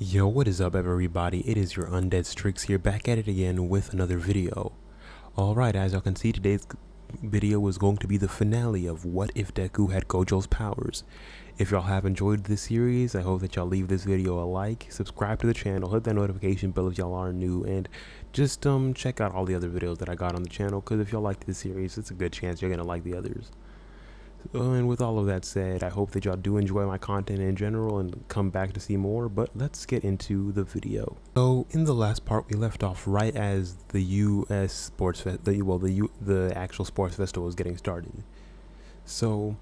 Yo, what is up everybody? It is your Undead Strix here, back at it again with another video. Alright, as y'all can see, today's video is going to be the finale of What If Deku Had Gojo's Powers. If y'all have enjoyed this series, I hope that y'all leave this video a like, subscribe to the channel, hit that notification bell if y'all are new, and just check out all the other videos that I got on the channel, because if y'all like this series, it's a good chance you're gonna like the others. And with all of that said, I hope that y'all do enjoy my content in general and come back to see more, but let's get into the video. So in the last part, we left off right as the US Sports the actual sports festival was getting started. So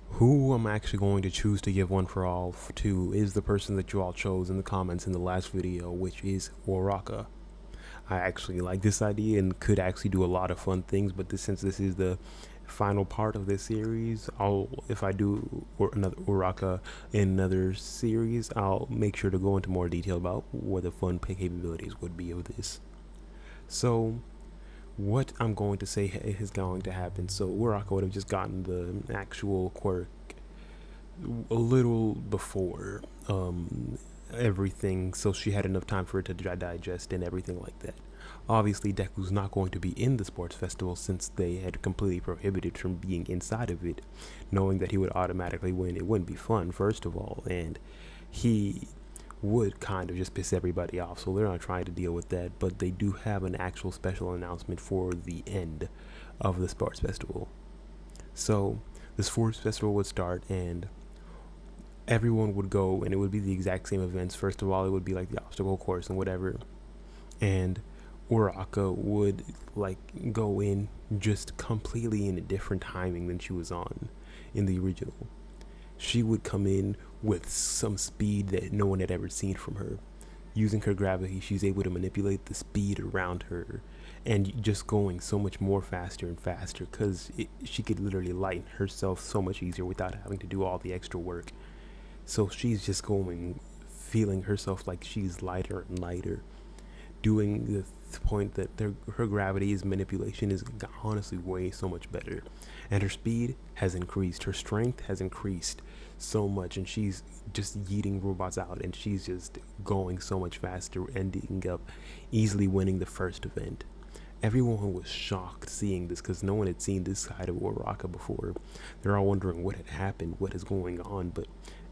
who I'm actually going to choose to give one for all to is the person that you all chose in the comments in the last video, which is Uraraka. I actually like this idea and could actually do a lot of fun things, but since this is the final part of this series, if I do another Uraraka in another series, I'll make sure to go into more detail about what the fun capabilities would be of this. So what I'm going to say is going to happen. So Uraraka would have just gotten the actual quirk a little before everything, so she had enough time for it to digest and everything like that. Obviously, Deku's not going to be in the sports festival since they had completely prohibited from being inside of it, knowing that he would automatically win. It wouldn't be fun, first of all, and he would kind of just piss everybody off, so they're not trying to deal with that. But they do have an actual special announcement for the end of the sports festival. So the sports festival would start and everyone would go, and it would be the exact same events. First of all, it would be like the obstacle course and whatever, and Uraraka would like go in just completely in a different timing than she was on in the original. She would come in with some speed that no one had ever seen from her. Using her gravity, she's able to manipulate the speed around her and just going so much more faster and faster, because she could literally lighten herself so much easier without having to do all the extra work. So she's just going, feeling herself like she's lighter and lighter, doing the point that her gravity's manipulation is honestly way so much better, and her speed has increased, her strength has increased so much, and she's just yeeting robots out, and she's just going so much faster, ending up easily winning the first event. Everyone was shocked seeing this because no one had seen this side of Uraraka before. They're all wondering what had happened, what is going on, but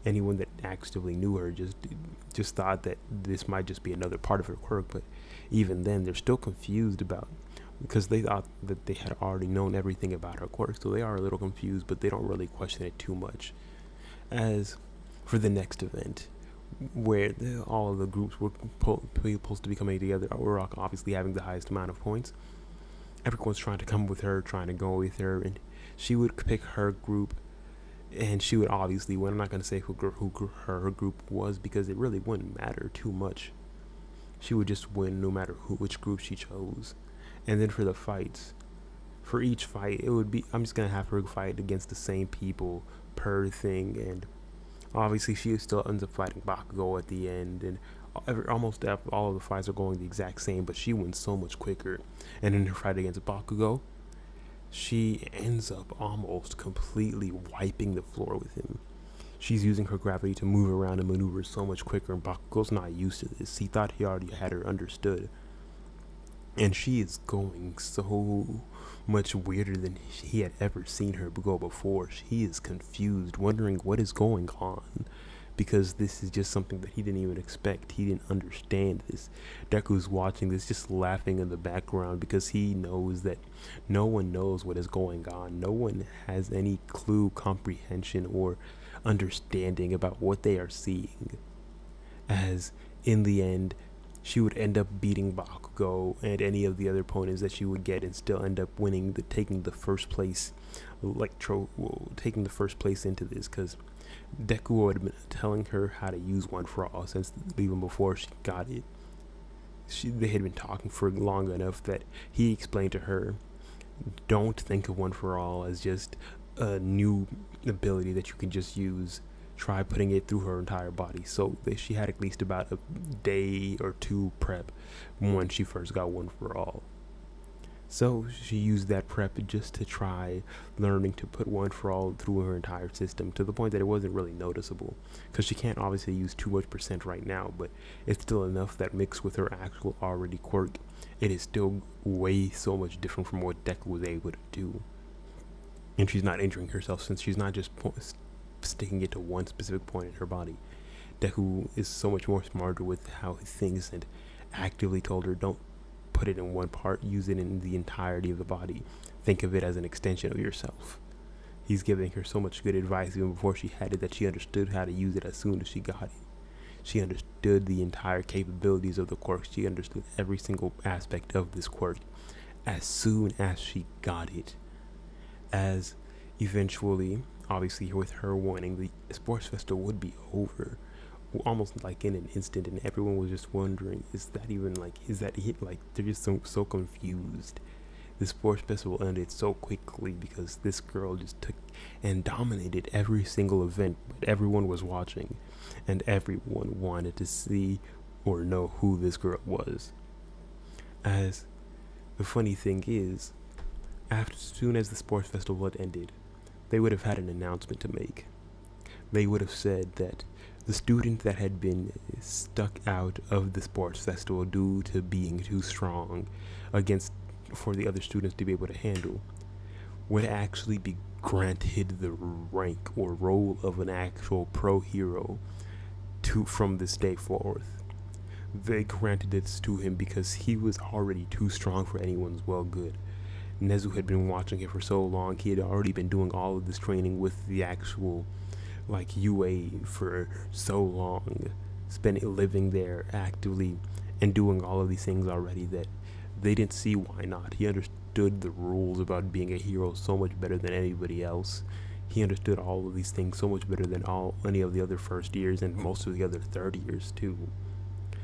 anyone that actively knew her just thought that this might just be another part of her quirk. But even then, they're still confused about, because they thought that they had already known everything about her quirk, so they are a little confused, but they don't really question it too much. As for the next event, where all of the groups were supposed to be coming together, Uraraka obviously having the highest amount of points, everyone's trying to come with her, trying to go with her, and she would pick her group, and she would obviously win. I'm not going to say who her group was, because it really wouldn't matter too much. She would just win no matter which group she chose. And then for the fights, for each fight, it would be, I'm just going to have her fight against the same people per thing, and obviously she still ends up fighting Bakugo at the end, and almost all of the fights are going the exact same, but she wins so much quicker. And in her fight against Bakugo, she ends up almost completely wiping the floor with him. She's using her gravity to move around and maneuver so much quicker, and Bakugo's not used to this. He thought he already had her understood. And she is going so much weirder than he had ever seen her go before. He is confused, wondering what is going on, because this is just something that he didn't even expect. He didn't understand this. Deku's watching this, just laughing in the background, because he knows that no one knows what is going on. No one has any clue, comprehension, or understanding about what they are seeing. As in the end, she would end up beating Bakugo and any of the other opponents that she would get, and still end up winning, taking the first place, taking the first place into this, because Deku had been telling her how to use One for All since even before she got it. They had been talking for long enough that he explained to her, don't think of One for All as just a new ability that you can just use. Try putting it through her entire body. So she had at least about a day or two prep when she first got One for All. So she used that prep just to try learning to put one for all through her entire system, to the point that it wasn't really noticeable. Because she can't obviously use too much percent right now, but it's still enough that mixed with her actual already quirk, it is still way so much different from what Deku was able to do. And she's not injuring herself, since she's not just sticking it to one specific point in her body. Deku is so much more smarter with how he thinks, and actively told her, don't put it in one part, use it in the entirety of the body. Think of it as an extension of yourself. He's giving her so much good advice even before she had it, that she understood how to use it as soon as she got it. She understood the entire capabilities of the quirk. She understood every single aspect of this quirk as soon as she got it. As eventually, obviously with her warning, the sports festival would be over almost like in an instant, and everyone was just wondering, is that it? Like, they're just so confused. The sports festival ended so quickly because this girl just took and dominated every single event, but everyone was watching, and everyone wanted to see or know who this girl was. As the funny thing is, as soon as the sports festival had ended, they would have had an announcement to make. They would have said that the student that had been stuck out of the sports festival due to being too strong for the other students to be able to handle would actually be granted the rank or role of an actual pro hero from this day forth. They granted this to him because he was already too strong for anyone's well good. Nezu had been watching him for so long. He had already been doing all of this training with the actual UA for so long, living there actively and doing all of these things already, that they didn't see why not. He understood the rules about being a hero so much better than anybody else. He understood all of these things so much better than any of the other first years and most of the other third years too.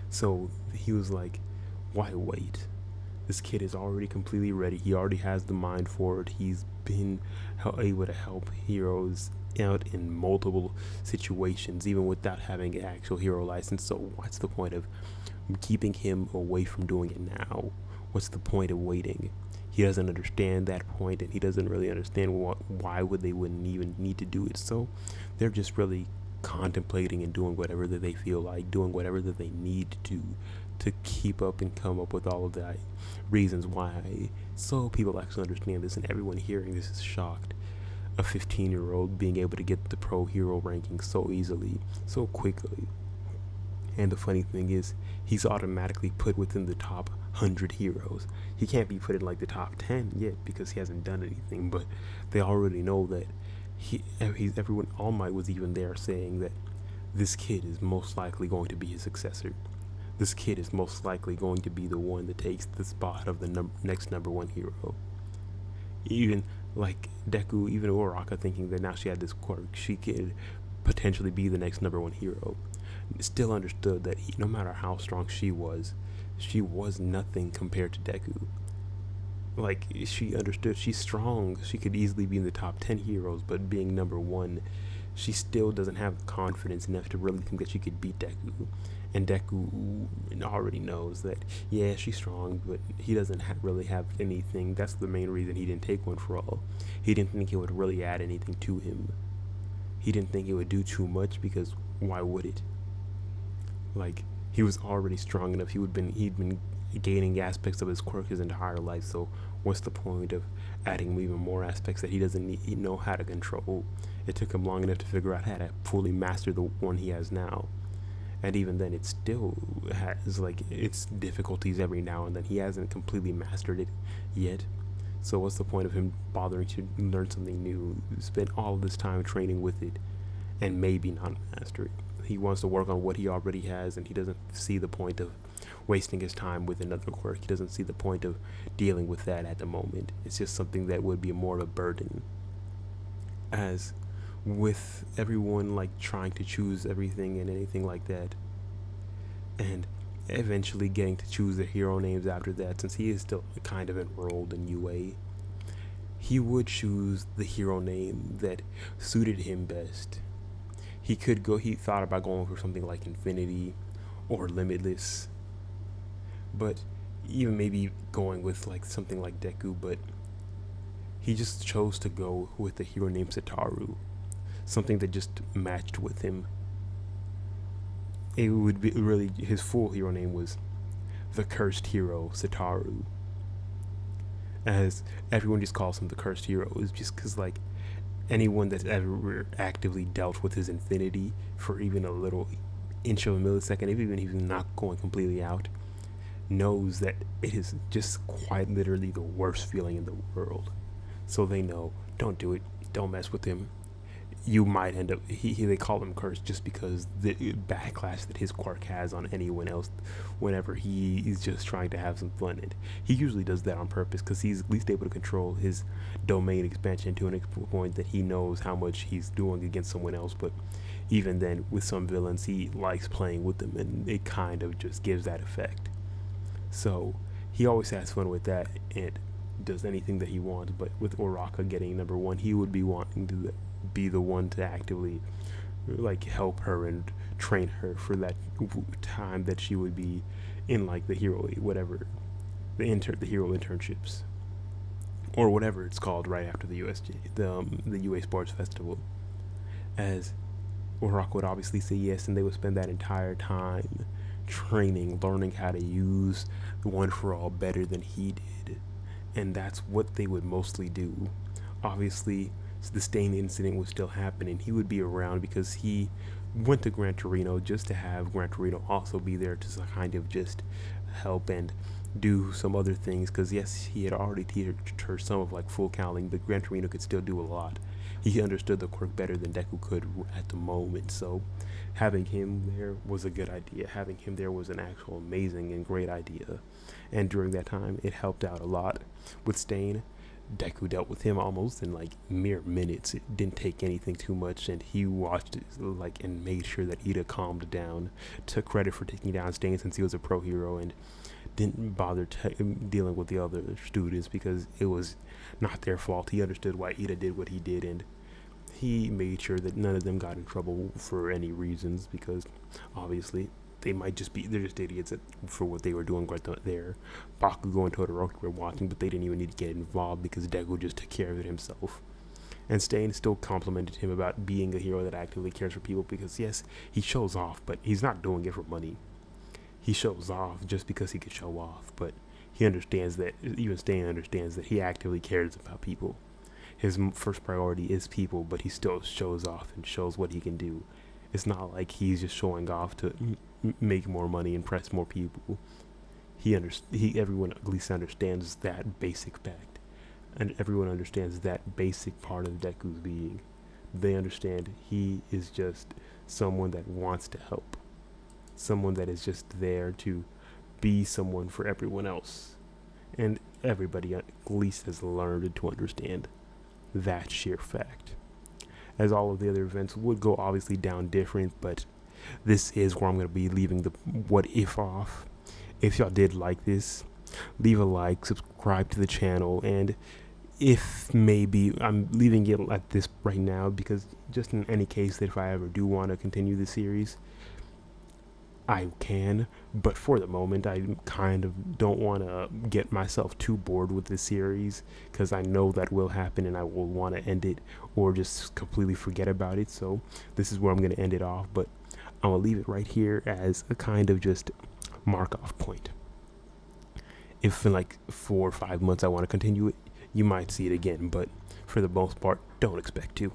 So he was like, why wait? This kid is already completely ready. He already has the mind for it. He's been able to help heroes out in multiple situations, even without having an actual hero license. So what's the point of keeping him away from doing it now? What's the point of waiting? He doesn't understand that point, and he doesn't really understand why they wouldn't even need to do it. So they're just really contemplating and doing whatever that they feel like, doing whatever that they need to keep up and come up with all of the reasons why. So people actually understand this, and everyone hearing this is shocked. A 15-year-old being able to get the pro hero ranking so easily, so quickly. And the funny thing is, he's automatically put within the top 100 heroes. He can't be put in the top 10 yet because he hasn't done anything, but they already know that everyone, All Might was even there saying that this kid is most likely going to be his successor. This kid is most likely going to be the one that takes the spot of the next number one hero. Even Deku, even Uraraka, thinking that now she had this quirk, she could potentially be the next number one hero, still understood that no matter how strong she was nothing compared to Deku. She understood she's strong. She could easily be in the top 10 heroes, but being number one, she still doesn't have confidence enough to really think that she could beat Deku. And Deku already knows that, yeah, she's strong, but he doesn't really have anything. That's the main reason he didn't take one for all. He didn't think it would really add anything to him. He didn't think it would do too much, because why would it? He was already strong enough. He'd been gaining aspects of his quirk his entire life, so what's the point of adding even more aspects that he doesn't know how to control? It took him long enough to figure out how to fully master the one he has now. And even then, it still has its difficulties every now and then. He hasn't completely mastered it yet. So what's the point of him bothering to learn something new, spend all this time training with it, and maybe not master it? He wants to work on what he already has, and he doesn't see the point of wasting his time with another quirk. He doesn't see the point of dealing with that at the moment. It's just something that would be more of a burden. As with everyone trying to choose everything and anything like that, and eventually getting to choose the hero names after that, since he is still kind of enrolled in UA, he would choose the hero name that suited him best. He thought about going for something like Infinity or Limitless, but even maybe going with like something like Deku, but he just chose to go with a hero named Satoru, something that just matched with him. It would be really, his full hero name was the Cursed Hero Satoru, as everyone just calls him the Cursed Hero, is just because like anyone that's ever actively dealt with his infinity for even a little inch of a millisecond, if even he's not going completely out, knows that it is just quite literally the worst feeling in the world. So they know, don't do it, don't mess with him. You might end up, they call him cursed just because the backlash that his quirk has on anyone else whenever he is just trying to have some fun. And he usually does that on purpose because he's at least able to control his domain expansion to a point that he knows how much he's doing against someone else. But even then, with some villains, he likes playing with them, and it kind of just gives that effect. So he always has fun with that and does anything that he wants. But with Uraka getting number one, he would be wanting to be the one to actively like help her and train her for that time that she would be in like the hero, whatever, the hero internships or whatever it's called right after the the UA Sports Festival. As Uraka would obviously say yes, and they would spend that entire time training, learning how to use the One for All better than he did, and that's what they would mostly do. Obviously, the Stain incident would still happen, and he would be around because he went to Gran Torino just to have Gran Torino also be there to kind of just help and do some other things, because yes, he had already teached her some of like full cowling, but Gran Torino could still do a lot. He understood the quirk better than Deku could at the moment, so having him there was a good idea. Having him there was an actual amazing and great idea, and during that time it helped out a lot. With Stain, Deku dealt with him almost in like mere minutes. It didn't take anything too much, and he watched it like and made sure that Ida calmed down, took credit for taking down Stain since he was a pro hero, and didn't bother dealing with the other students because it was not their fault. He understood why Ida did what he did, and he made sure that none of them got in trouble for any reasons, because obviously they're just idiots for what they were doing right there. Bakugo and Todoroki were watching, but they didn't even need to get involved because Deku just took care of it himself. And Stain still complimented him about being a hero that actively cares for people, because yes, he shows off, but he's not doing it for money. He shows off just because he could show off, but he understands that, even Stain understands that he actively cares about people. His first priority is people, but he still shows off and shows what he can do. It's not like he's just showing off to make more money, impress more people. Everyone at least understands that basic fact, and everyone understands that basic part of Deku's being. They understand he is just someone that wants to help, someone that is just there to be someone for everyone else, and everybody at least has learned to understand that sheer fact. As all of the other events would go obviously down different, but this is where I'm going to be leaving the what if off. If y'all did like this, leave a like, subscribe to the channel, and if maybe I'm leaving it at this right now because just in any case that if I ever do want to continue the series, I can, but for the moment I kind of don't want to get myself too bored with this series, because I know that will happen and I will want to end it or just completely forget about it. So this is where I'm going to end it off, but I'm going to leave it right here as a kind of just mark off point. If in like 4 or 5 months I want to continue it, you might see it again, but for the most part, don't expect to.